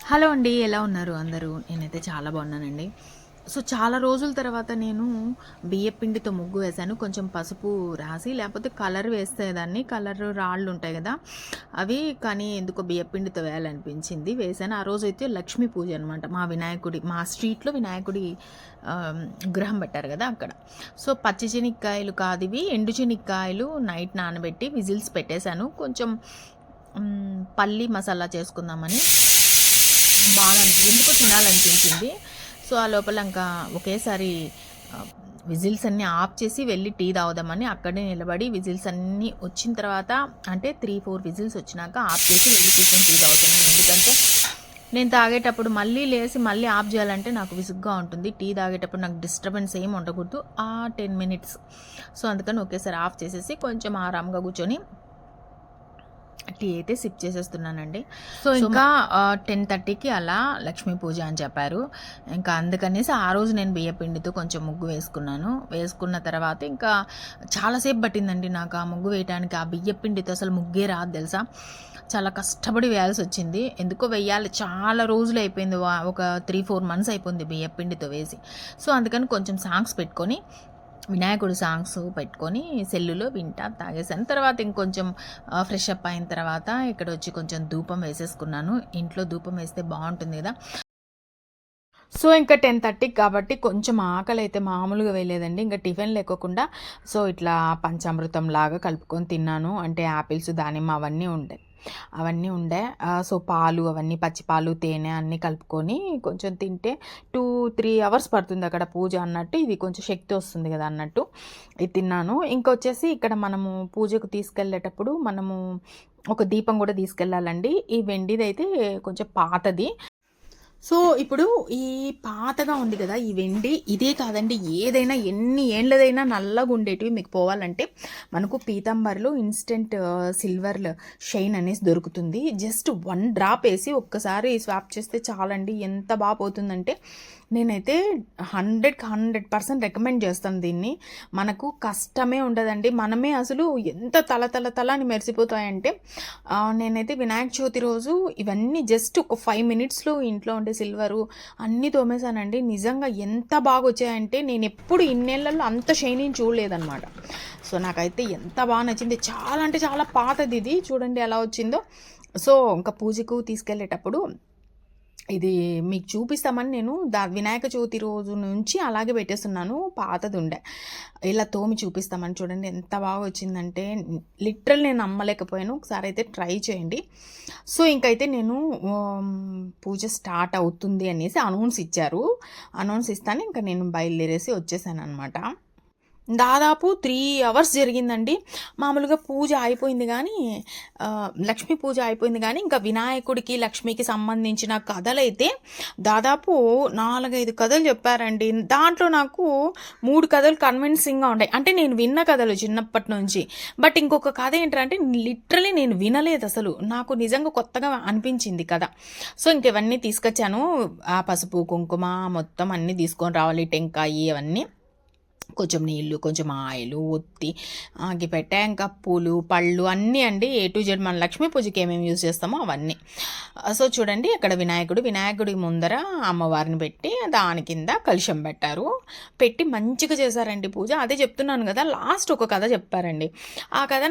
Hello అండి. ఎలా ఉన్నారు అందరూ? నేనైతే చాలా బాగున్నానండి. సో, చాలా రోజుల తర్వాత నేను బియ్యపిండితో ముగ్గు వేశాను. కొంచెం పసుపు రాసి లేకపోతే కలర్ వేసేదాన్ని. కలర్ రాళ్ళుంటాయి గదా! అవి కానీ ఎందుకో బియ్యపిండితో వేయాలనిపించింది. వేశాను. ఆ రోజైతే లక్ష్మీ పూజ అనమాట. మా స్ట్రీట్‌లో వినాయకుడి విగ్రహం పెట్టారు గదా! అక్కడ. సో, పచ్చి చెనిక్కాయలు కాదివి, ఎండు చెనిక్కాయలు నైట్ నానబెట్టి విజిల్స్ పెట్టేశాను. కొంచెం పల్లి మసాలా చేసుకుందామని బాగా ఎందుకో తినాలనిపించింది. సో, ఆ లోపల ఇంకా ఒకేసారి విజిల్స్ అన్నీ ఆఫ్ చేసి వెళ్ళి టీ తాగుదామని అక్కడే నిలబడి విజిల్స్ అన్నీ వచ్చిన తర్వాత అంటే 3-4 విజిల్స్ వచ్చినాక ఆఫ్ చేసి వెళ్ళి కూర్చొని టీ తాగుతున్నాను. ఎందుకంటే నేను తాగేటప్పుడు మళ్ళీ లేసి మళ్ళీ ఆఫ్ చేయాలంటే నాకు విసుగ్గా ఉంటుంది. టీ తాగేటప్పుడు నాకు డిస్టర్బెన్స్ ఏమి ఉండకూడదు ఆ 10 మినిట్స్. సో, అందుకని ఒకేసారి ఆఫ్ చేసేసి కొంచెం ఆరాంగా కూర్చొని టీ అయితే సిప్ చేసేస్తున్నానండి. సో ఇంకా 10:30కి అలా లక్ష్మీ పూజ అని చెప్పారు. ఇంకా అందుకనేసి ఆ రోజు నేను బియ్యపిండితో కొంచెం ముగ్గు వేసుకున్నాను. వేసుకున్న తర్వాత ఇంకా చాలాసేపు పట్టిందండి నాకు ఆ ముగ్గు వేయడానికి. ఆ బియ్యపిండితో అసలు ముగ్గే రాదు తెలుసా. చాలా కష్టపడి వేయాల్సి వచ్చింది. ఎందుకో వెయ్యాలి చాలా రోజులు అయిపోయింది. ఒక 3-4 మంత్స్ అయిపోయింది బియ్యపిండితో వేసి. సో అందుకని కొంచెం సాంగ్స్ పెట్టుకొని వినాయకుడు సాంగ్స్ పెట్టుకొని సెల్లులో వింటా తాగేసాను. తర్వాత ఇంకొంచెం ఫ్రెష్ అప్ అయిన తర్వాత ఇక్కడ వచ్చి కొంచెం ధూపం వేసేసుకున్నాను. ఇంట్లో ధూపం వేస్తే బాగుంటుంది కదా. సో ఇంకా 10:30 కాబట్టి కొంచెం ఆకలి అయితే మామూలుగా వేయలేదండి. ఇంకా టిఫిన్ లేకోకుండా సో ఇట్లా పంచామృతం లాగా కలుపుకొని తిన్నాను. అంటే యాపిల్స్, దానిమ్మ అవన్నీ ఉండే. సో పాలు అవన్నీ పచ్చి పాలు, తేనె అన్నీ కలుపుకొని కొంచెం తింటే 2-3 అవర్స్ పడుతుంది అక్కడ పూజ అన్నట్టు. ఇది కొంచెం శక్తి వస్తుంది కదా అన్నట్టు ఇది తిన్నాను. ఇంకొచ్చేసి ఇక్కడ మనము పూజకు తీసుకెళ్ళేటప్పుడు మనము ఒక దీపం కూడా తీసుకెళ్ళాలండి. ఈ వెండిదైతే కొంచెం పాతది. సో ఇప్పుడు ఈ పాతగా ఉంది కదా ఈ వెండి, ఇదే కాదండి ఏదైనా ఎన్ని ఏండ్లదైనా నల్లగా ఉండేటివి మీకు పోవాలంటే మనకు పీతాంబర్లో ఇన్స్టెంట్ సిల్వర్ షైన్ అనేసి దొరుకుతుంది. జస్ట్ 1 డ్రాప్ వేసి ఒక్కసారి స్వాప్ చేస్తే చాలండి. ఎంత బాగా పోతుందంటే నేనైతే 100% రికమెండ్ చేస్తాను దీన్ని. మనకు కష్టమే ఉండదండి. మనమే అసలు ఎంత తల అని మెరిసిపోతాయంటే నేనైతే వినాయక చవితి రోజు ఇవన్నీ జస్ట్ ఒక 5 మినిట్స్లో ఇంట్లో ఉండే సిల్వరు అన్నీ తోమేశానండి. నిజంగా ఎంత బాగా వచ్చాయంటే నేను ఎప్పుడు ఇన్నేళ్లలో అంత షైనింగ్ చూడలేదన్నమాట. సో నాకైతే ఎంత బాగా నచ్చింది. చాలా అంటే చాలా పాతది ఇది. చూడండి ఎలా వచ్చిందో. సో ఇంకా పూజకు తీసుకెళ్ళేటప్పుడు ఇది మీకు చూపిస్తామని నేను వినాయక చవితి రోజు నుంచి అలాగే పెట్టేస్తున్నాను. పాతది ఉండే ఇలా తోమి చూపిస్తామని. చూడండి ఎంత బాగా వచ్చిందంటే లిటరల్ నేను నమ్మలేకపోయాను. ఒకసారి అయితే ట్రై చేయండి. సో ఇంకైతే నేను పూజ స్టార్ట్ అవుతుంది అనేసి అనౌన్స్ ఇచ్చారు. అనౌన్స్ ఇస్తాను ఇంకా నేను బయలుదేరేసి వచ్చేసాను అనమాట. దాదాపు 3 అవర్స్ జరిగిందండి. మామూలుగా పూజ అయిపోయింది కానీ లక్ష్మీ పూజ అయిపోయింది కానీ ఇంకా వినాయకుడికి లక్ష్మికి సంబంధించిన కథలైతే దాదాపు 4-5 కథలు చెప్పారండి. దాంట్లో నాకు 3 కథలు కన్విన్సింగ్గా ఉన్నాయి. అంటే నేను విన్న కథలు చిన్నప్పటి నుంచి. బట్ ఇంకొక కథ ఏంటంటే లిటరలీ నేను వినలేదు అసలు. నాకు నిజంగా కొత్తగా అనిపించింది కథ. సో ఇంకెవన్నీ తీసుకొచ్చాను. ఆ పసుపు కుంకుమ మొత్తం అన్నీ తీసుకొని రావాలి, టెంకాయి అవన్నీ, కొంచెం నీళ్ళు, కొంచెం ఆయిలు, ఒత్తి పెట్టా. ఇంకా పూలు, పళ్ళు అన్నీ అండి A to Z. మన లక్ష్మీ పూజకి ఏమేమి యూజ్ చేస్తామో అవన్నీ. సో చూడండి అక్కడ వినాయకుడి ముందర అమ్మవారిని పెట్టి దాని కింద కలశం పెట్టారు. పెట్టి మంచిగా చేశారండి పూజ. అదే చెప్తున్నాను కదా, లాస్ట్ ఒక కథ చెప్పారండి. ఆ కథ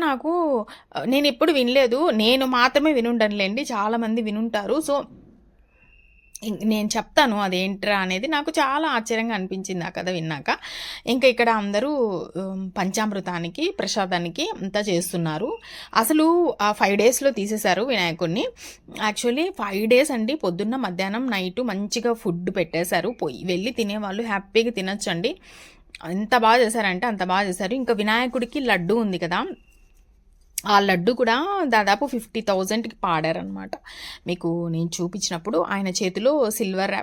నేను ఎప్పుడు వినలేదు. నేను మాత్రమే వినుండనులేండి, చాలామంది వినుంటారు. సో నేను చెప్తాను అదేంట్రా అనేది. నాకు చాలా ఆశ్చర్యంగా అనిపించింది ఆ కథ విన్నాక. ఇంకా ఇక్కడ అందరూ పంచామృతానికి ప్రసాదానికి అంతా చేస్తున్నారు. అసలు ఆ 5 డేస్లో తీసేశారు వినాయకుడిని. యాక్చువల్లీ 5 డేస్ అండి. పొద్దున్న, మధ్యాహ్నం, నైటు మంచిగా ఫుడ్ పెట్టేశారు. వెళ్ళి తినేవాళ్ళు హ్యాపీగా తినొచ్చండి. ఎంత బాగా చేశారంటే అంత బాగా చేశారు. ఇంకా వినాయకుడికి లడ్డు ఉంది కదా, ఆ లడ్డు కూడా దాదాపు 50,000కి పాడారనమాట. మీకు నేను చూపించినప్పుడు ఆయన చేతిలో సిల్వర్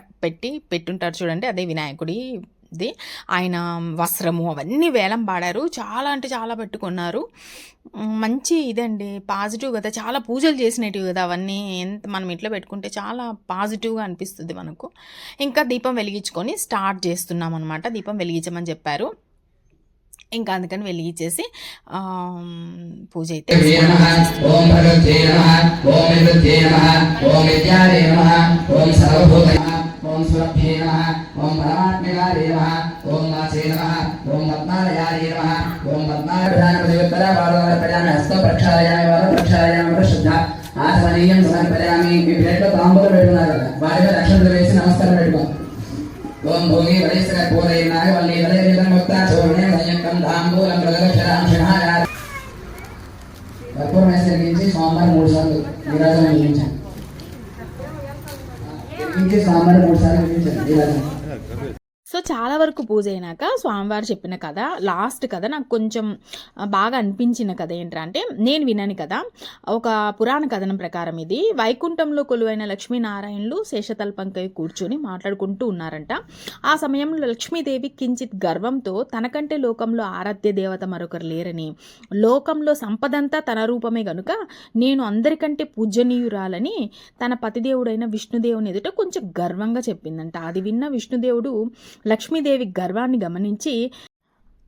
పెట్టుంటారు చూడండి, అదే వినాయకుడిది. ఆయన వస్త్రము అవన్నీ వేలం పాడారు. చాలా అంటే చాలా పెట్టుకున్నారు. మంచి ఇదండి, పాజిటివ్ కదా. చాలా పూజలు చేసినవి కదా అవన్నీ. ఎంత మనం ఇంట్లో పెట్టుకుంటే చాలా పాజిటివ్గా అనిపిస్తుంది మనకు. ఇంకా దీపం వెలిగించుకొని స్టార్ట్ చేస్తున్నాం అనమాట. దీపం వెలిగించమని చెప్పారు. ఇంకా అందుకని వెలిగించేసి పూజ అయితే ఓం భగవతే నమః ఓం విద్యే నమః ఓం విద్యాదే నమః ఓం సర్వభూత నమః ఓం సురభ్యే నమః ఓం పరమాత్మకారే నమః ఓం వాసే నమః ఓం పద్మాలయాయ నమః ఓం పద్మాలయాయ వాడవరపయామి హస్త ప్రక్షాళయామి వాడ ప్రక్షాళయామి శుద్ధ ఆచమనీయం సమర్పయామి. మీ ప్లేట్లో తాంబూలం పెట్టుకున్నారు కదా, వాటి మీద అక్షంతలు వేసి నమస్కారం పెట్టుకో. ఓం భూమి వయస్క పూరయనాయ వల్లి వలయనిదం ముక్త చోరణే సంయుక్తం తాంబూలం ప్రదక్షరాం శివాయ. కర్పూరం వేసి స్వామివారి 3 సార్లు నీరాజనం వెలిగించాను. స్వామివారి 3 సార్లు వెలిగించాను నీరాజనం. సో చాలా వరకు పూజ అయినాక స్వామివారు చెప్పిన కథ, లాస్ట్ కథ నాకు కొంచెం బాగా అనిపించిన కథ ఏంటంటే, నేను విన్నాను కదా, ఒక పురాణ కథనం ప్రకారం ఇది వైకుంఠంలో కొలువైన లక్ష్మీనారాయణులు శేషతల్పంకై కూర్చొని మాట్లాడుకుంటూ ఉన్నారంట. ఆ సమయంలో లక్ష్మీదేవి కించిత్ గర్వంతో తనకంటే లోకంలో ఆరాధ్య దేవత మరొకరు లేరని, లోకంలో సంపదంతా తన రూపమే గనుక నేను అందరికంటే పూజనీయురాలని తన పతిదేవుడైన విష్ణుదేవుని ఎదుట కొంచెం గర్వంగా చెప్పిందంట. అది విన్న విష్ణుదేవుడు లక్ష్మీదేవి గర్వాన్ని గమనించి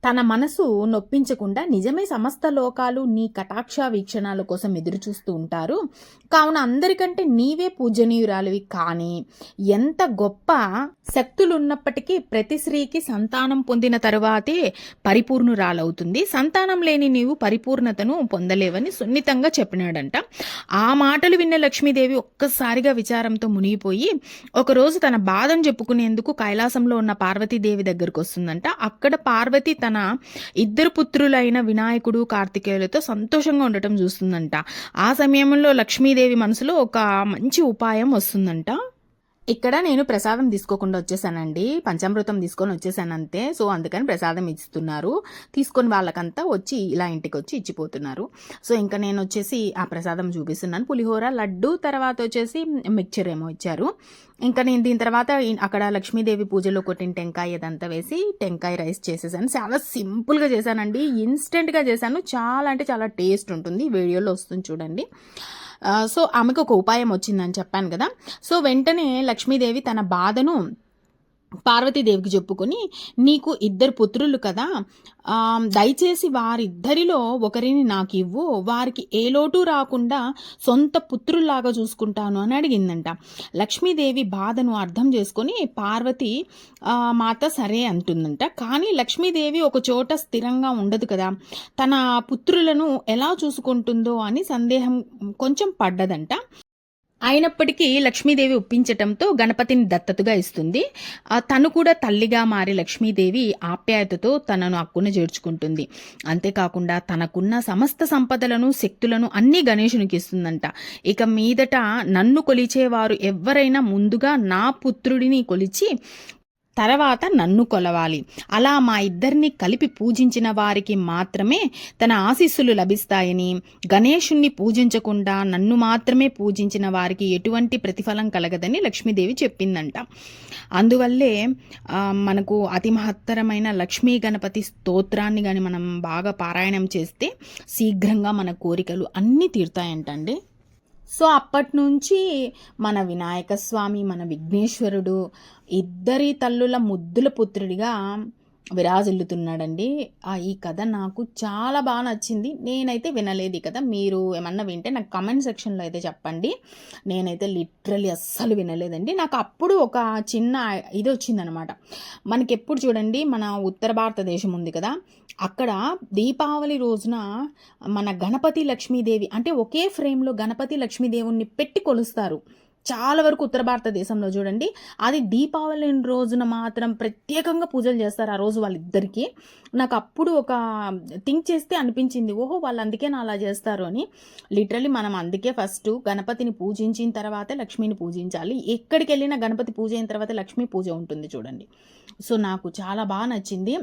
తన మనసు నొప్పించకుండా, నిజమే సమస్త లోకాలు నీ కటాక్ష వీక్షణాల కోసం ఎదురు చూస్తూ ఉంటారు, కావున అందరికంటే నీవే పూజనీయురాలివి, కానీ ఎంత గొప్ప శక్తులున్నప్పటికీ ప్రతి స్త్రీకి సంతానం పొందిన తరువాతే పరిపూర్ణురాలవుతుంది, సంతానం లేని నీవు పరిపూర్ణతను పొందలేవని సున్నితంగా చెప్పినాడంట. ఆ మాటలు విన్న లక్ష్మీదేవి ఒక్కసారిగా విచారంతో మునిగిపోయి ఒకరోజు తన బాధను చెప్పుకునేందుకు కైలాసంలో ఉన్న పార్వతీదేవి దగ్గరకు వస్తుందంట. అక్కడ పార్వతి తన 2 పుత్రులైన వినాయకుడు కార్తికేయులతో సంతోషంగా ఉండటం చూస్తుందంట. ఆ సమయంలో లక్ష్మీదేవి మనసులో ఒక మంచి ఉపాయం వస్తుందంట. ఇక్కడ నేను ప్రసాదం తీసుకోకుండా వచ్చేసానండి, పంచామృతం తీసుకొని వచ్చేసాను అంతే. సో అందుకని ప్రసాదం ఇస్తున్నారు, తీసుకొని వాళ్ళకంతా వచ్చి ఇలా ఇంటికి వచ్చి ఇచ్చిపోతున్నారు. సో ఇంకా నేను వచ్చేసి ఆ ప్రసాదం చూపిస్తున్నాను, పులిహోర, లడ్డు, తర్వాత వచ్చేసి మిక్చర్ ఏమో ఇచ్చారు. ఇంకా నేను దీని తర్వాత అక్కడ లక్ష్మీదేవి పూజలో కొట్టిన టెంకాయ ఇదంతా వేసి టెంకాయ రైస్ చేసేసాను. చాలా సింపుల్గా చేశానండి, ఇన్స్టెంట్గా చేశాను, చాలా అంటే చాలా టేస్ట్ ఉంటుంది, వీడియోలో వస్తుంది చూడండి. సో ఆమెకు ఒక ఉపాయం వచ్చిందని చెప్పాను కదా. సో వెంటనే లక్ష్మీదేవి తన బాధను పార్వతీదేవికి చెప్పుకొని, నీకు 2 పుత్రులు కదా, దయచేసి వారిద్దరిలో ఒకరిని నాకు ఇవ్వు, వారికి ఏ లోటు రాకుండా సొంత పుత్రుల్లాగా చూసుకుంటాను అని అడిగిందంట. లక్ష్మీదేవి బాధను అర్థం చేసుకొని పార్వతి మాత సరే అంటుందంట. కానీ లక్ష్మీదేవి ఒక చోట స్థిరంగా ఉండదు కదా, తన పుత్రులను ఎలా చూసుకుంటుందో అని సందేహం కొంచెం పడ్డదంట. అయినప్పటికీ లక్ష్మీదేవి ఒప్పించటంతో గణపతిని దత్తతుగా ఇస్తుంది. తను కూడా తల్లిగా మారి లక్ష్మీదేవి ఆప్యాయతతో తనను అక్కున చేర్చుకుంటుంది. అంతేకాకుండా తనకున్న సమస్త సంపదలను, శక్తులను అన్నీ గణేశునికి ఇస్తుందంట. ఇక మీదట నన్ను కొలిచేవారు ఎవరైనా ముందుగా నా పుత్రుడిని కొలిచి తర్వాత నన్ను కొలవాలి, అలా మా ఇద్దరిని కలిపి పూజించిన వారికి మాత్రమే తన ఆశీస్సులు లభిస్తాయని, గణేశుణ్ణి పూజించకుండా నన్ను మాత్రమే పూజించిన వారికి ఎటువంటి ప్రతిఫలం కలగదని లక్ష్మీదేవి చెప్పిందంట. అందువల్లే మనకు అతి మహత్తరమైన లక్ష్మీ గణపతి స్తోత్రాన్ని కానీ మనం బాగా పారాయణం చేస్తే శీఘ్రంగా మన కోరికలు అన్నీ తీరుతాయంటండి. సో అప్పటి నుంచి మన వినాయక స్వామి, మన విఘ్నేశ్వరుడు 2 తల్లుల ముద్దుల పుత్రుడిగా విరాజిల్లుతున్నాడండి. ఈ కథ నాకు చాలా బాగా నచ్చింది. నేనైతే వినలేదు ఈ కథ, మీరు ఏమన్నా వింటే నాకు కమెంట్ సెక్షన్లో అయితే చెప్పండి. నేనైతే లిటరలీ అస్సలు వినలేదండి. నాకు అప్పుడు ఒక చిన్న ఇది వచ్చిందనమాట. మనకి ఎప్పుడు చూడండి, మన ఉత్తర భారతదేశం ఉంది కదా, అక్కడ దీపావళి రోజున మన గణపతి లక్ష్మీదేవి అంటే ఒకే ఫ్రేమ్లో గణపతి లక్ష్మీదేవుణ్ణి పెట్టి కొలుస్తారు. చాలా వరకు ఉత్తర భారతదేశంలో చూడండి, అది దీపావళి రోజున మాత్రం ప్రత్యేకంగా పూజలు చేస్తారు ఆ రోజు వాళ్ళిద్దరికీ. నాకు అప్పుడు ఒక థింక్ చేస్తే అనిపించింది, ఓహో వాళ్ళు అందుకే నా అలా చేస్తారు అని. లిటరలీ మనం అందుకే ఫస్ట్ గణపతిని పూజించిన తర్వాతే లక్ష్మిని పూజించాలి. ఎక్కడికి వెళ్ళినా గణపతి పూజ అయిన తర్వాత లక్ష్మీ పూజ ఉంటుంది చూడండి. సో నాకు చాలా బాగా నచ్చింది.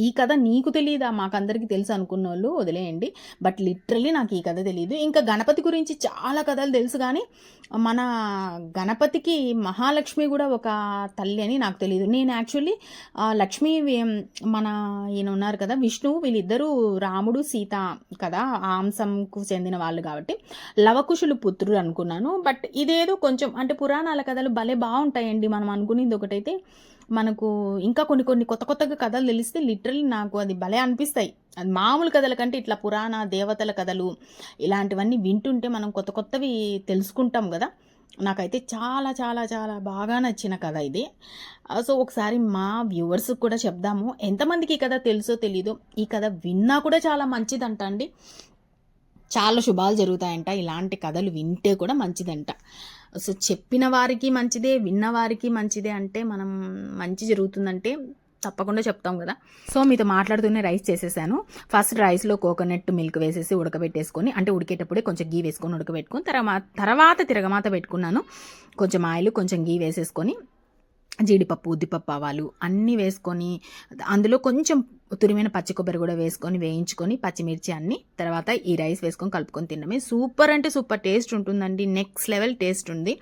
ఈ కథ నీకు తెలియదా, మాకందరికీ తెలుసు అనుకున్న వాళ్ళు వదిలేయండి, బట్ లిటరలీ నాకు ఈ కథ తెలియదు. ఇంకా గణపతి గురించి చాలా కథలు తెలుసు, కానీ మన గణపతికి మహాలక్ష్మి కూడా ఒక తల్లి అని నాకు తెలియదు. నేను యాక్చువల్లీ లక్ష్మి మన ఈయన ఉన్నారు కదా విష్ణువు, వీళ్ళిద్దరూ రాముడు సీత కదా, ఆ అంశంకు చెందిన వాళ్ళు కాబట్టి లవకుశులు పుత్రుడు అనుకున్నాను. బట్ ఇదేదో కొంచెం అంటే పురాణాల కథలు భలే బాగుంటాయండి. మనం అనుకునేది ఒకటైతే మనకు ఇంకా కొన్ని కొన్ని కొత్త కొత్తగా కథలు తెలిస్తే లిటరల్లీ నాకు అది భలే అనిపిస్తాయి. అది మామూలు కథల కంటే ఇట్లా పురాణ దేవతల కథలు ఇలాంటివన్నీ వింటుంటే మనం కొత్త కొత్తవి తెలుసుకుంటాం కదా. నాకైతే చాలా చాలా చాలా బాగా నచ్చిన కథ ఇది. సో ఒకసారి మా వ్యూవర్స్కి కూడా చెప్దాము. ఎంతమందికి ఈ కథ తెలుసో తెలీదు. ఈ కథ విన్నా కూడా చాలా మంచిదంట అండి. చాలా శుభాలు జరుగుతాయంట ఇలాంటి కథలు వింటే కూడా మంచిదంట. సో చెప్పిన వారికి మంచిదే, విన్నవారికి మంచిదే అంటే మనం మంచి జరుగుతుందంటే తప్పకుండా చెప్తాం కదా. సో మీతో మాట్లాడుతూనే రైస్ చేసేసాను. ఫస్ట్ రైస్లో కోకోనట్ మిల్క్ వేసేసి ఉడకబెట్టేసుకొని, అంటే ఉడికేటప్పుడే కొంచెం గీ వేసుకొని ఉడకబెట్టుకొని తర్వాత తిరగమాత పెట్టుకున్నాను. కొంచెం ఆయిల్ కొంచెం గీ వేసేసుకొని జీడిపప్పు ఉద్దిపప్పు ఆవాలు అన్నీ వేసుకొని అందులో కొంచెం తురిమిన పచ్చి కొబ్బరి కూడా వేసుకొని వేయించుకొని పచ్చిమిర్చి అన్నీ తర్వాత ఈ రైస్ వేసుకొని కలుపుకొని తినడమే. సూపర్ అంటే సూపర్ టేస్ట్ ఉంటుందండి. నెక్స్ట్ లెవెల్ టేస్ట్ ఉంది.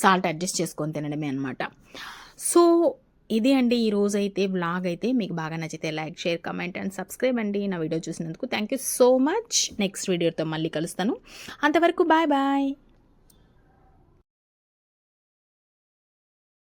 సాల్ట్ అడ్జస్ట్ చేసుకొని తినడమే అనమాట. సో ఇది అండి ఈరోజైతే వ్లాగ్ అయితే. మీకు బాగా నచ్చితే like, share, comment and subscribe అండి. నా వీడియో చూసినందుకు thank you so much. Next వీడియోతో మళ్ళీ కలుస్తాను. అంతవరకు బాయ్ బాయ్.